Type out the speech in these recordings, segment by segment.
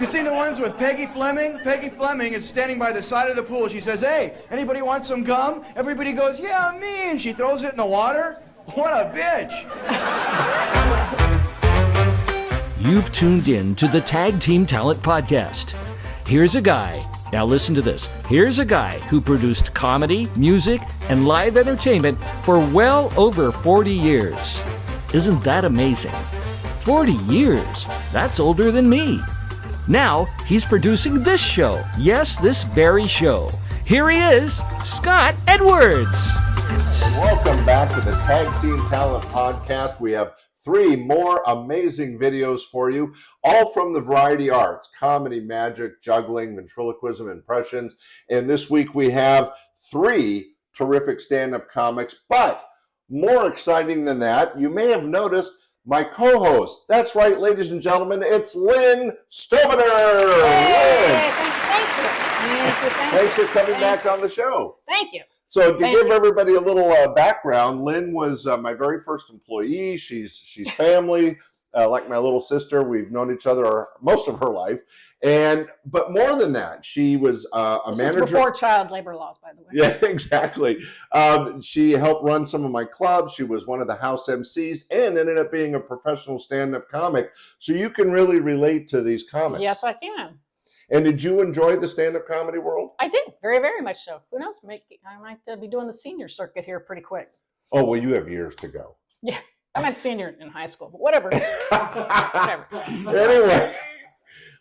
You seen the ones with Peggy Fleming? Peggy Fleming is standing by the side of the pool. She says, "Hey, anybody want some gum?" Everybody goes, "Yeah, me." And she throws it in the water. What a bitch. You've tuned in to the Tag Team Talent Podcast. Here's a guy. Now listen to this. Here's a guy who produced comedy, music, and live entertainment for well over 40 years. Isn't that amazing? 40 years? That's older than me. Now, he's producing this show. Yes, this very show. Here he is, Scott Edwards. Welcome back to the Tag Team Talent Podcast. We have 3 more amazing videos for you, all from the variety arts: comedy, magic, juggling, ventriloquism, impressions. And this week we have 3 terrific stand-up comics. But more exciting than that, you may have noticed my co-host. That's right, ladies and gentlemen, it's Lynn Stovener. Hey, Thanks for coming back on the show. Thank you. So to give everybody a little background, Lynn was my very first employee. She's family, like my little sister. We've known each other most of her life. But more than that, she was a manager. This is before child labor laws, by the way. Yeah, exactly. She helped run some of my clubs. She was one of the house MCs and ended up being a professional stand-up comic. So you can really relate to these comics. Yes, I can. And did you enjoy the stand-up comedy world? I did, very, very much so. Who knows? I might be doing the senior circuit here pretty quick. Oh, well, you have years to go. Yeah, I meant senior in high school, but whatever. Whatever. Anyway,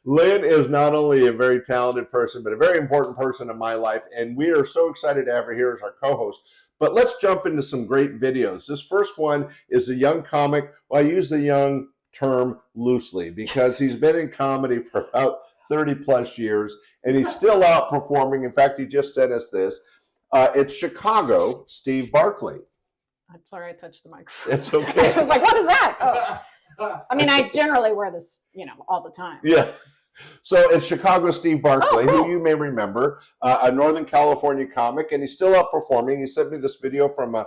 Lynn is not only a very talented person, but a very important person in my life, and we are so excited to have her here as our co-host. But let's jump into some great videos. This first one is a young comic. Well, I use the young term loosely because he's been in comedy for about 30 plus years, and he's still outperforming. In fact, he just sent us this. It's Chicago, Steve Barkley. I'm sorry I touched the microphone. It's okay. I was like, what is that? Oh. I mean, I generally wear this, all the time. Yeah. So it's Chicago Steve Barkley, who you may remember, a Northern California comic, and he's still outperforming. He sent me this video from a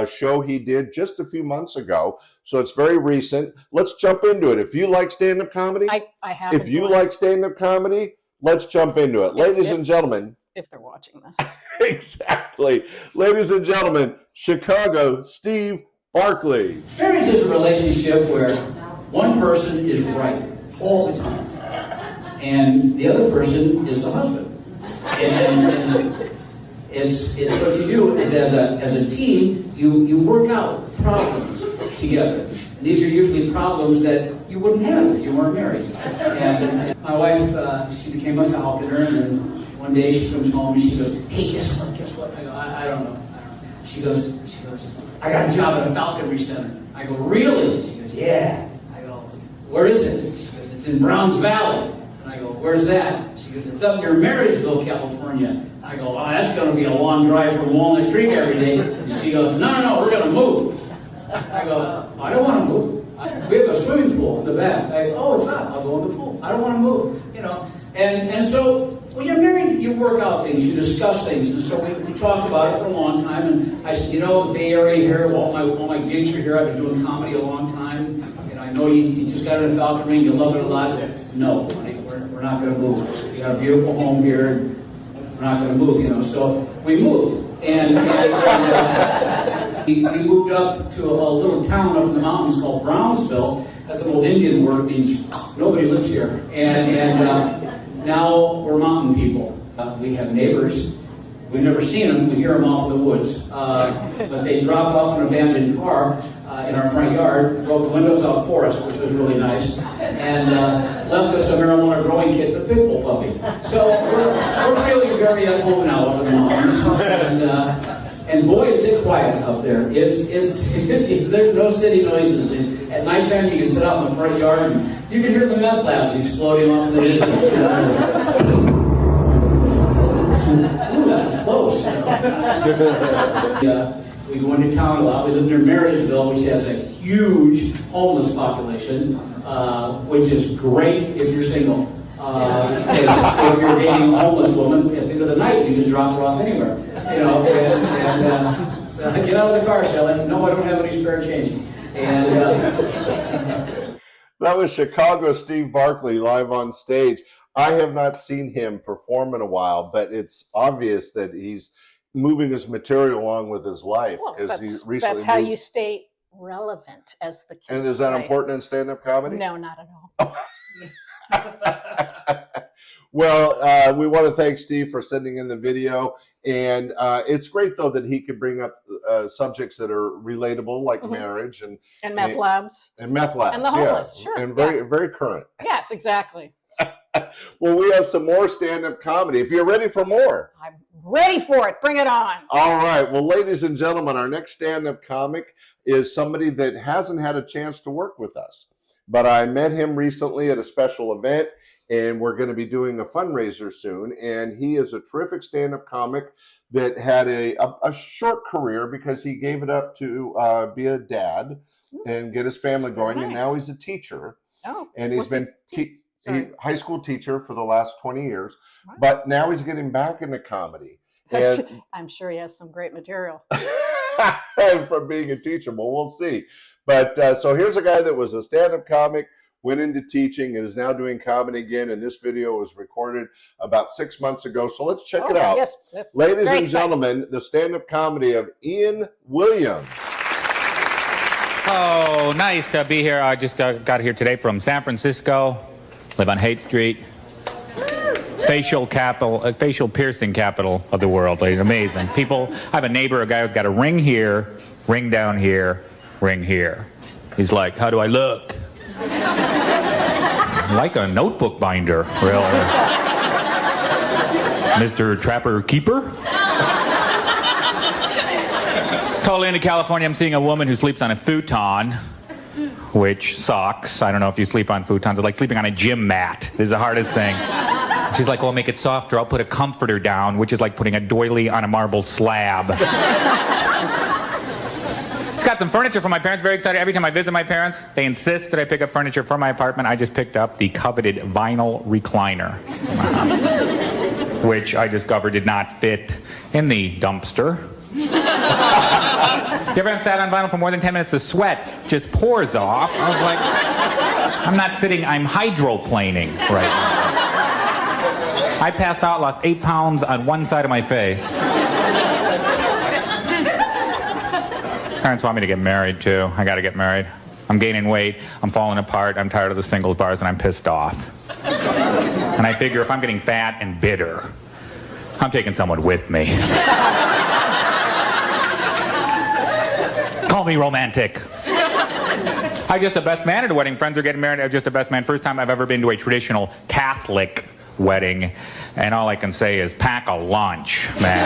show he did just a few months ago, so it's very recent. Let's jump into it. If you like stand-up comedy, I have. If you like stand-up comedy, let's jump into it. Ladies and gentlemen. If they're watching this. Exactly. Ladies and gentlemen, Chicago Steve Barkley. Marriage is a relationship where one person is right all the time, and the other person is the husband. And it's what you do is as a team, you work out problems together. And these are usually problems that you wouldn't have if you weren't married. And my wife, she became a falconer, and then one day she comes home and she goes, "Hey, guess what? I go, I don't know. She goes, "I got a job at a falconry center." I go, "Really?" She goes, "Yeah." I go, "Where is it?" She goes, "It's in Browns Valley." And I go, "Where's that?" She goes, "It's up near Marysville, California." I go, "Oh, that's going to be a long drive from Walnut Creek every day." And she goes, No, we're going to move." I go, "I don't want to move. We have a swimming pool in the back." I go, "Oh, it's not. I'll go in the pool. I don't want to move." And so when you're married, you work out things, you discuss things. And so we talked about it for a long time. And I said, the Bay Area here, all my gigs are here. I've been doing comedy a long time. And I know you just got in a falconry, you love it a lot. No, honey, we're not going to move. We got a beautiful home here, and we're not going to move, So we moved. And we moved up to a little town up in the mountains called Brownsville. That's an old Indian word, means nobody lives here. And now we're mountain people. We have neighbors. We've never seen them. We hear them off in the woods. But they dropped off an abandoned car in our front yard, broke the windows out for us, which was really nice, and left us a marijuana growing kit and a pit bull puppy. So we're feeling very at home now up in the mountains. And boy, is it quiet up there. There's no city noises. And at nighttime, you can sit out in the front yard and you can hear the meth labs exploding off in the distance. Ooh, that was close. We go into town a lot. We live near Marysville, which has a huge homeless population, which is great if you're single. If you're dating a homeless woman, at the end of the night, you just drop her off anywhere. So get out of the car, Sally. No, I don't have any spare change. And That was Chicago Steve Barkley live on stage. I have not seen him perform in a while, but it's obvious that he's moving his material along with his life. Well, He recently that's how moved. you stay relevant, as the kids And is that say. important in stand-up comedy? No, not at all. Well, we want to thank Steve for sending in the video. And it's great, though, that he could bring up subjects that are relatable, like marriage and meth labs. And meth labs. And the homeless, sure. And very current. Yes, exactly. Well, we have some more stand-up comedy. If you're ready for more. I'm ready for it. Bring it on. All right. Well, ladies and gentlemen, our next stand-up comic is somebody that hasn't had a chance to work with us. But I met him recently at a special event, and we're going to be doing a fundraiser soon. And he is a terrific stand-up comic that had a short career because he gave it up to be a dad and get his family going. Nice. And now he's a teacher. Oh, And he's been high school teacher for the last 20 years. Wow. But now he's getting back into comedy. And I'm sure he has some great material. from being a teacher, well, we'll see. But so here's a guy that was a stand-up comic, went into teaching, and is now doing comedy again. And this video was recorded about 6 months ago. So let's check it out. Yes, ladies and gentlemen, the stand-up comedy of Ian Williams. Oh, nice to be here. I just got here today from San Francisco. Live on Haight Street. Facial piercing capital of the world. Like, amazing. People, I have a neighbor, a guy who's got a ring here, ring down here, ring here. He's like, how do I look? Like a notebook binder, really. Mr. Trapper Keeper? Totally into California. I'm seeing a woman who sleeps on a futon, which sucks. I don't know if you sleep on futons. It's like sleeping on a gym mat. This is the hardest thing. She's like, well, I'll make it softer. I'll put a comforter down, which is like putting a doily on a marble slab. It's got some furniture from my parents. Very excited. Every time I visit my parents, they insist that I pick up furniture for my apartment. I just picked up the coveted vinyl recliner, which I discovered did not fit in the dumpster. You ever sat on vinyl for more than 10 minutes? The sweat just pours off. I was like, I'm not sitting, I'm hydroplaning right now. I passed out, lost 8 pounds on one side of my face. Parents want me to get married, too. I gotta get married. I'm gaining weight, I'm falling apart, I'm tired of the singles bars, and I'm pissed off. And I figure if I'm getting fat and bitter, I'm taking someone with me. Call me romantic. I'm just the best man at a wedding. Friends are getting married. I'm just the best man. First time I've ever been to a traditional Catholic wedding. And all I can say is pack a lunch, man.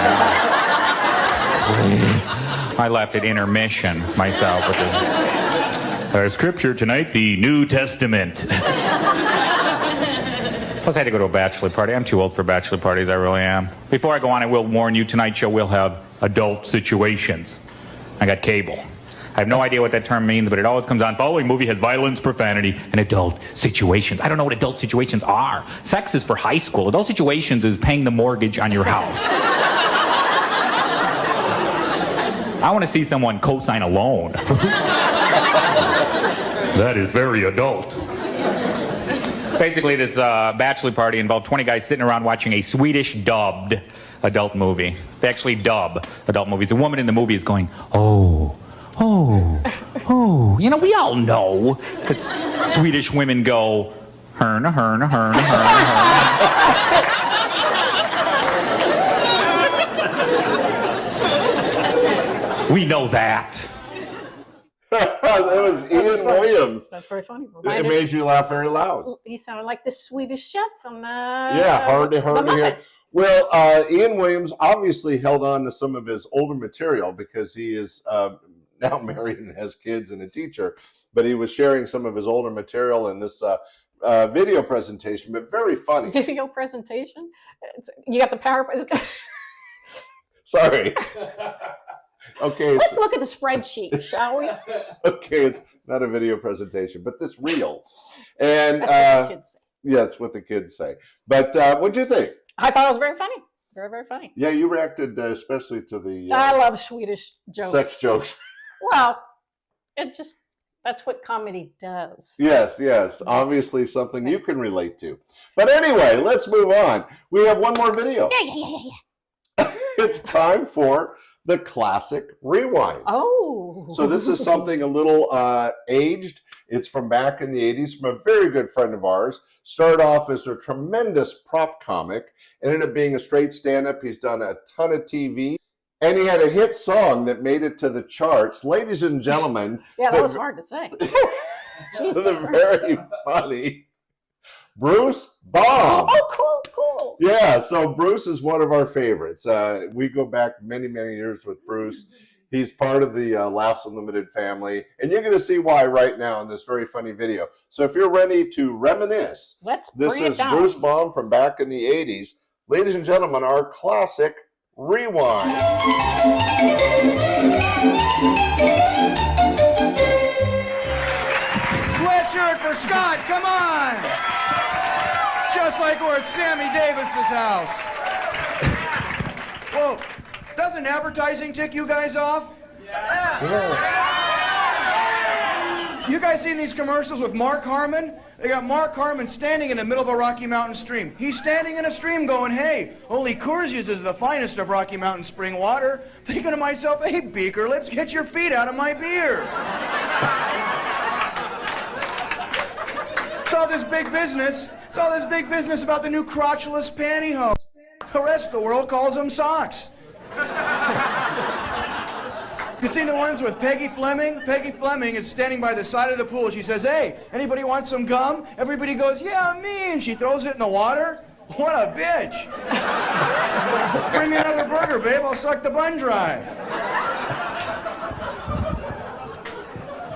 I left at intermission myself with our scripture tonight, the New Testament. Plus I had to go to a bachelor party. I'm too old for bachelor parties, I really am. Before I go on, I will warn you, tonight's show will have adult situations. I got cable. I have no idea what that term means, but it always comes on. Following movie has violence, profanity, and adult situations. I don't know what adult situations are. Sex is for high school. Adult situations is paying the mortgage on your house. I want to see someone co-sign a loan. That is very adult. Basically, this bachelor party involved 20 guys sitting around watching a Swedish dubbed adult movie. They actually dub adult movies. The woman in the movie is going, oh. You know, we all know that Swedish women go, herna, herna, herna, herna, herna. We know that. That was Ian Williams. That's very funny. It made you laugh very loud. He sounded like the Swedish chef from hard to hear. Well, Ian Williams obviously held on to some of his older material because he is now married and has kids and a teacher, but he was sharing some of his older material in this video presentation, but very funny. Video presentation? You got the PowerPoint. Sorry. Okay. Let's look at the spreadsheet, shall we? Okay, it's not a video presentation, but this reel. And that's what the kids say. Yeah, it's what the kids say. But what'd you think? I thought it was very funny. Very, very funny. Yeah, you reacted especially to the I love Swedish jokes. sex jokes. Well, it just That's what comedy does. Yes, yes. Obviously something you can relate to. But anyway, let's move on. We have one more video. It's time for the classic rewind. Oh. So this is something a little aged. It's from back in the 80s from a very good friend of ours. Started off as a tremendous prop comic and ended up being a straight stand-up. He's done a ton of TV. And he had a hit song that made it to the charts. Ladies and gentlemen. Yeah, that was hard to say. The very funny Bruce Baum. Oh, cool. Yeah, so Bruce is one of our favorites. We go back many, many years with Bruce. He's part of the Laughs Unlimited family. And you're going to see why right now in this very funny video. So if you're ready to reminisce, this is Bruce Baum from back in the 80s. Ladies and gentlemen, our classic rewind. Let's hear it for Scott, come on! Just like we're at Sammy Davis's house. Whoa, doesn't advertising tick you guys off? Yeah. You guys seen these commercials with Mark Harmon? They got Mark Harmon standing in the middle of a Rocky Mountain stream. He's standing in a stream going, hey, only Coors uses the finest of Rocky Mountain spring water. Thinking to myself, hey, Beaker, let's get your feet out of my beer. It's all this big business about the new crotchless pantyhose. The rest of the world calls them socks. You seen the ones with Peggy Fleming? Peggy Fleming is standing by the side of the pool. She says, hey, anybody want some gum? Everybody goes, yeah, me. And she throws it in the water. What a bitch. Bring me another burger, babe. I'll suck the bun dry.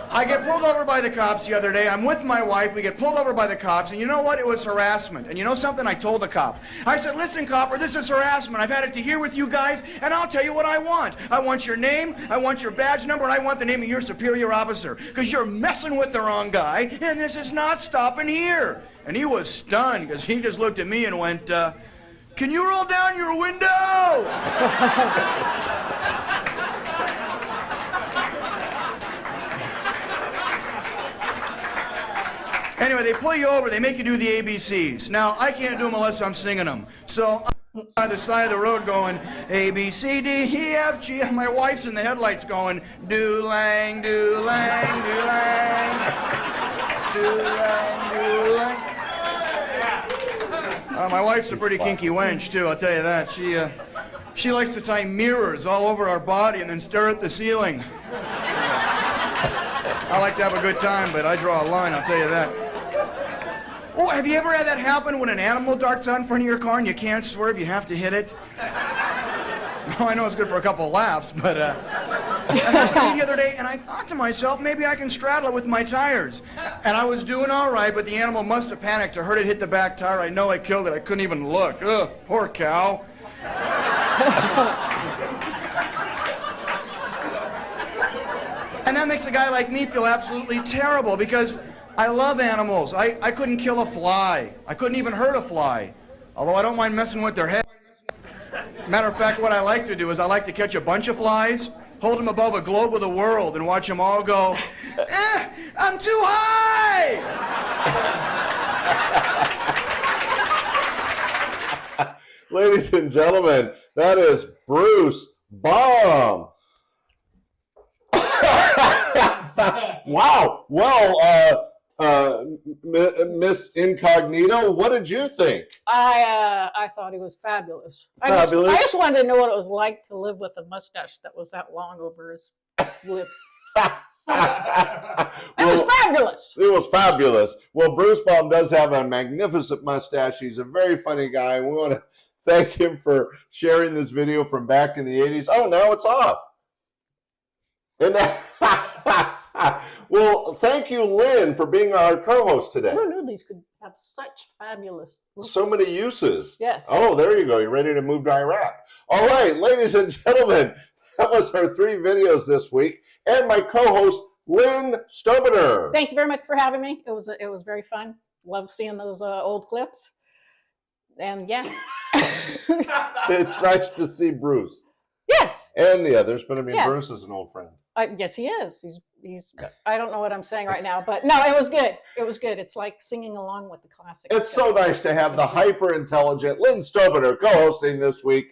I get pulled over by the cops the other day. I'm with my wife. We get pulled over by the cops. And you know what? It was harassment. And you know something? I told the cop. I said, listen, copper, this is harassment. I've had it to here with you guys, and I'll tell you what I want. I want your name, I want your badge number, and I want the name of your superior officer. Because you're messing with the wrong guy, and this is not stopping here. And he was stunned, because he just looked at me and went, can you roll down your window? Anyway, they pull you over, they make you do the ABCs. Now, I can't do them unless I'm singing them. So I'm on the side of the road going, A, B, C, D, E, F, G, and my wife's in the headlights going, do-lang, do-lang, do-lang, do-lang, do-lang. My wife's a pretty kinky wench, too, I'll tell you that. She likes to tie mirrors all over our body and then stare at the ceiling. I like to have a good time, but I draw a line, I'll tell you that. Oh, have you ever had that happen when an animal darts out in front of your car and you can't swerve, you have to hit it? Oh, I know it's good for a couple of laughs, but that happened to me the other day, and I thought to myself, maybe I can straddle it with my tires. And I was doing all right, but the animal must have panicked. I heard it hit the back tire. I know I killed it. I couldn't even look. Ugh, poor cow. And that makes a guy like me feel absolutely terrible because I love animals. I couldn't kill a fly. I couldn't even hurt a fly. Although I don't mind messing with their head. Matter of fact, what I like to do is I like to catch a bunch of flies, hold them above a globe of the world, and watch them all go, I'm too high! Ladies and gentlemen, that is Bruce Baum. Wow. Well, Miss Incognito, what did you think? I thought he was fabulous. Fabulous? I just wanted to know what it was like to live with a mustache that was that long over his lip. It was fabulous. It was fabulous. Well, Bruce Baum does have a magnificent mustache. He's a very funny guy. We want to thank him for sharing this video from back in the 80s. Oh, now it's off. And well, thank you, Lynn, for being our co-host today. Who knew these could have such fabulous looks? So many uses. Yes. Oh, there you go. You're ready to move to Iraq. All right, ladies and gentlemen, that was our 3 videos this week. And my co-host, Lynn Stobener. Thank you very much for having me. It was very fun. Love seeing those old clips. And yeah. It's nice to see Bruce. Yes. And the others, but I mean, yes. Bruce is an old friend. Yes, he is. He's. I don't know what I'm saying right now, but no, it was good. It was good. It's like singing along with the classics. It's so nice to have the hyper-intelligent Lynn Stobener co-hosting this week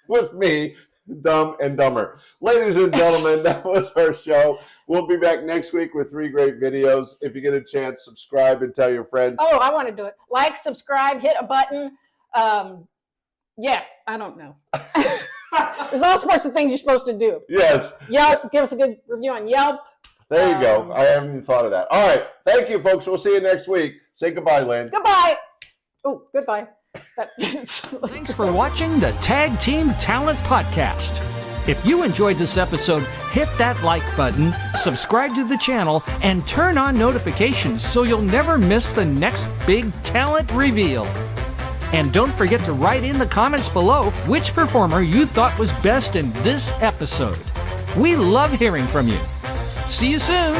with me, Dumb and Dumber. Ladies and gentlemen, that was our show. We'll be back next week with 3 great videos. If you get a chance, subscribe and tell your friends. Oh, I want to do it. Like, subscribe, hit a button. Yeah, I don't know. There's all sorts of things you're supposed to do. Yes. Yelp, give us a good review on Yelp. There you go. I haven't even thought of that. All right. Thank you, folks. We'll see you next week. Say goodbye, Lynn. Goodbye. Oh, goodbye. Thanks for watching the Tag Team Talent Podcast. If you enjoyed this episode, hit that like button, subscribe to the channel, and turn on notifications so you'll never miss the next big talent reveal. And don't forget to write in the comments below which performer you thought was best in this episode. We love hearing from you. See you soon.